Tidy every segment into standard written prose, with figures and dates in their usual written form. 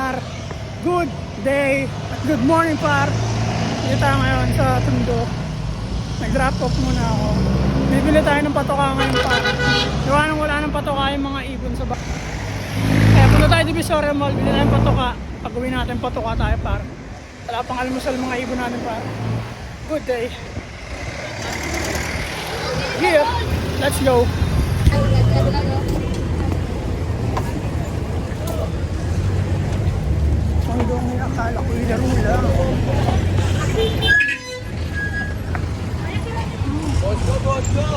par. Good day at good morning par. Dito tayo ngayon sa Tondo. Nag-drop off muna ako. Bibili tayo ng patoka ngayon par. Gawa nang wala ng patoka yung mga ibon sa bahay. Kaya punta tayo sa Divisoria Mall. Bili tayo ng patoka. Pag uwi natin patoka tayo par. Wala pang almusal mga ibon natin par. Good day. Here, let's go. Hanggang may akala ko yung laro lang. Go!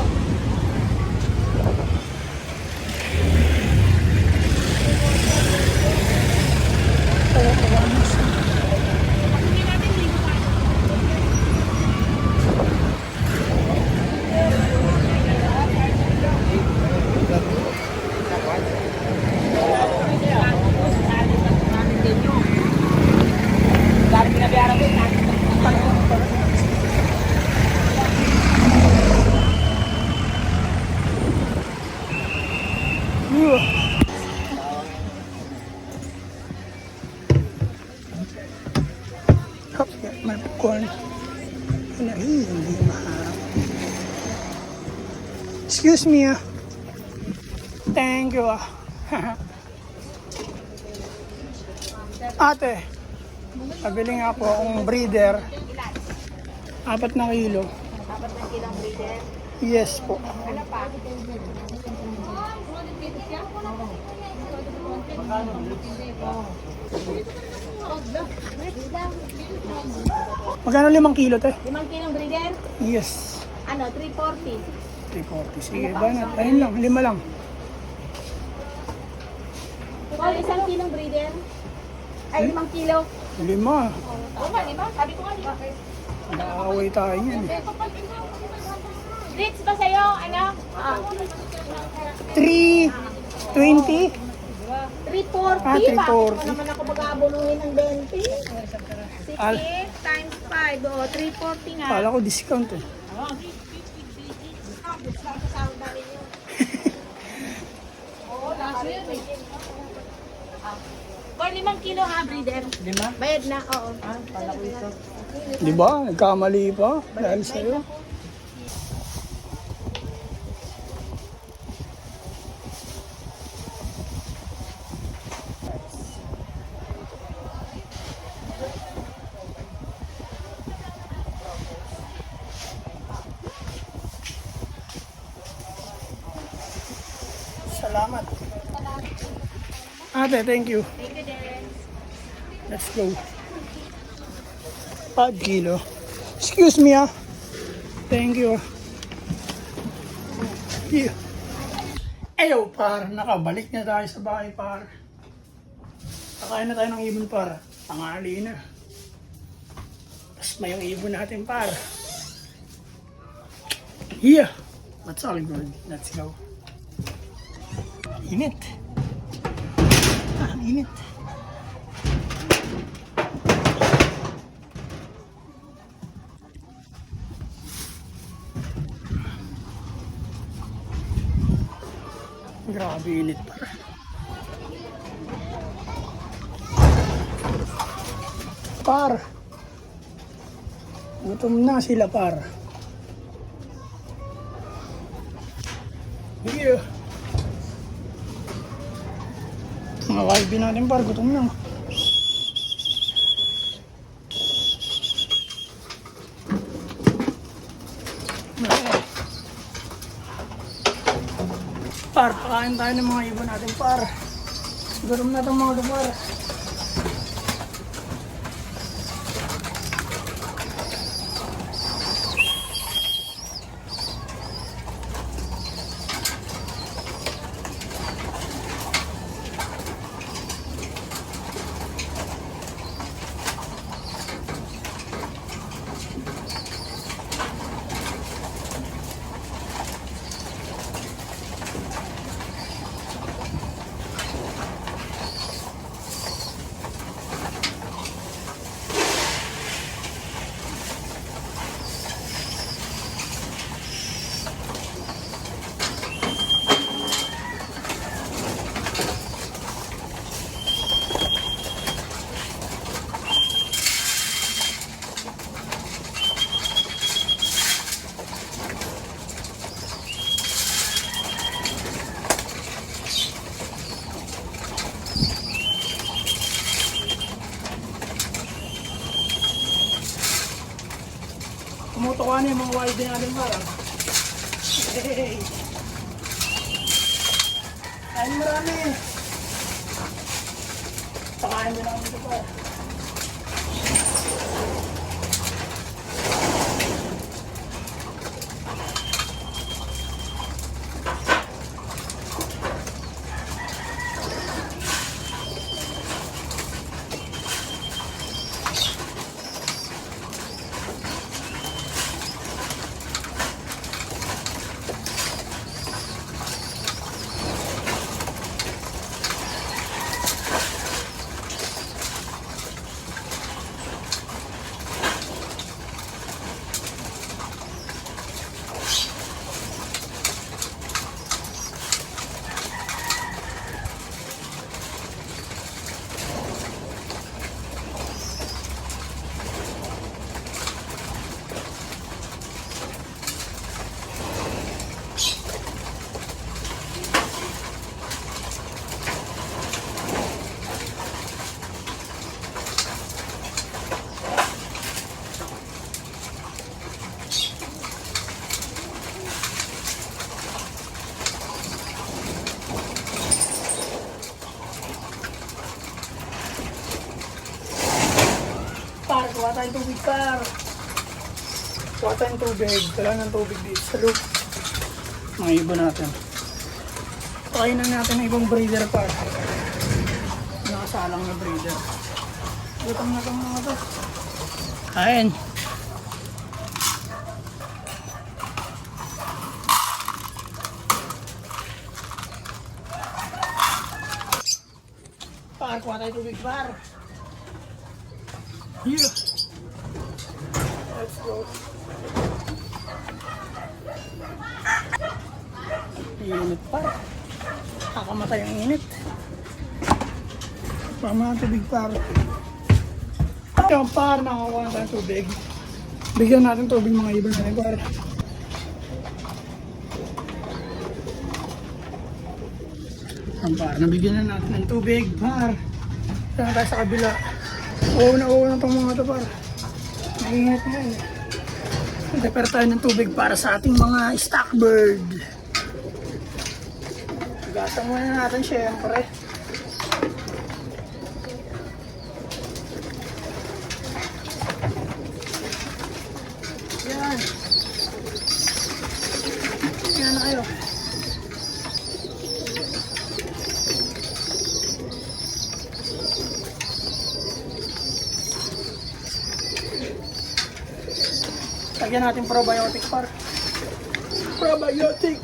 My popcorn. Hindi maharap. Excuse me. Thank you. Ate, pabili nga po akong breeder. 4 na kilo. 4 na kilong breeder? Yes po. Ano pa? Magkano 5 kilo, te? 5 kilong breeder? Yes. Ano, 340. 340. Sige, banat. Ayun lang, 5 lang. Paul, 1 kilong breeder? Ay, 5 kilo. 5. Oo nga, di ba? Sabi ko nga, di ba? Nakakaway tayo yan. Grits ba sa'yo? Ano? 320? 340. 340. Bakit mo naman ako mag-aabunuhin ng 20? 60 times 5. O, 340 nga. Kala ko discount eh. Oo, last year. Paul, 5 kilo ha, breeder? 5? Bayad na, oo. Di ba? Nagkamali pa dahil sa'yo. Salamat. Ate, thank you. Thank you, din. Let's go. 5 kilo. Excuse me Thank you. Yeah. Ayo par, nakabalik na tayo sa bahay par. Kakain na tayo ng ibon par. Tanghali na. Tapos may yung ibon natin par. Yeah. That's all good. Let's go. Init. Init. Grabe init par. Par. Gutom na sila par. Yeah. Mga YB natin par, gutom na. Par, pakain tayo ng mga ibon natin par. Gutom na itong mga par. paano yung mga wide natin para. Hey! Kain marami. Pakain mo namin ito pa. Par, kuha tayong tubig, par. Kuha tayong tubig. Kailangan ng tubig dito sa loop. Mga ibon natin. Pakainan natin ng ibang breeder, par. Nakasalang na breeder. Gutom na itong mga to. Kain. Par, kuha tayong tubig, par. Yeah. Let's go. Init pa. Kakamatay ang init. Pama ang tubig par. Yung par, nakakuha na tayong tubig. Bigyan natin tubig mga ibon sa par. Ang par, nabigyan na natin ng tubig par. Saan tayo sa kabila? Oo na itong mga ito par. Maingat na yan. Prepare tayo ng tubig para sa ating mga stock bird. Gatan muna natin syempre. Yan. Yan na kayo. Lagyan natin probiotic par. Probiotic.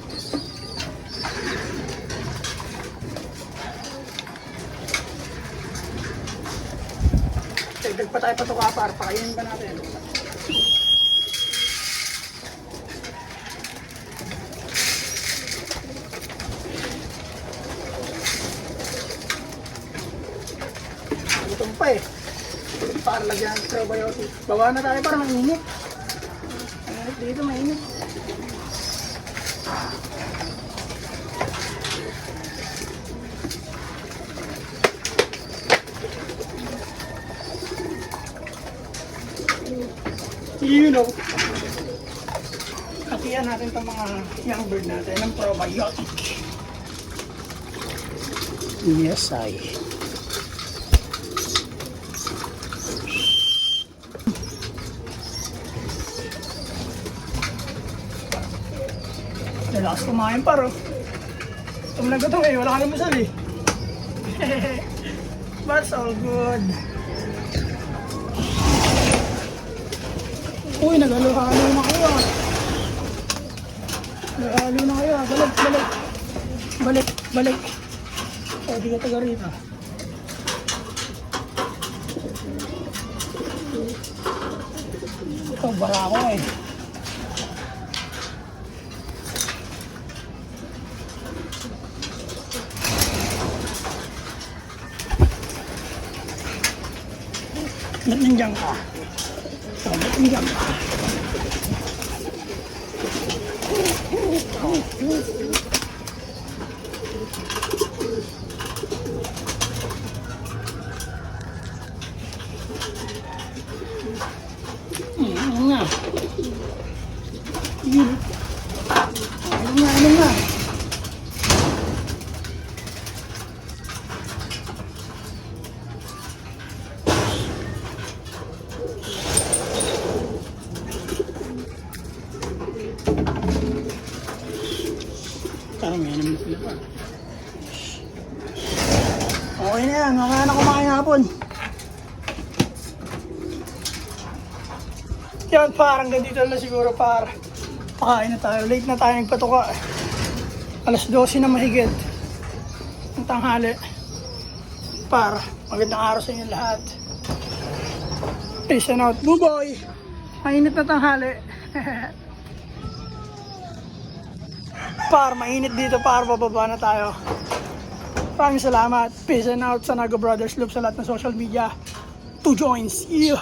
Dagdag pa tayo patuka par. Pakainin pa natin. Gutom pa eh. Para lagyan ng probiotic. Bawa na tayo para mainit. Dito mainit. You know. Hatian natin itong mga young bird natin ng probiotic. Yes, I. Lakas kumain paro. Tum na gutom eh, wala ka naman sali. But all good. Uy, nagalo-halo na kayo. Nagalo na kayo. Balik. O, di ka taga rito. Ito, bara ko eh. Ba't nandiyan ka? Ba't nandiyan ka? Nga. Okay na yan, mamaya na kumain hapon. Yan parang ganito na siguro par. Pakain na tayo, late na tayo nagpatuka. Alas 12 na mahigit. Ang tanghali. Par, magandang araw sa inyo lahat. Peace and out, buboy! Mainit na tanghali. Par, mainit dito par, bababa na tayo. Maraming salamat. Peace and out sa Nago Brothers Loop sa lahat ng social media. 2 joints. Yeah.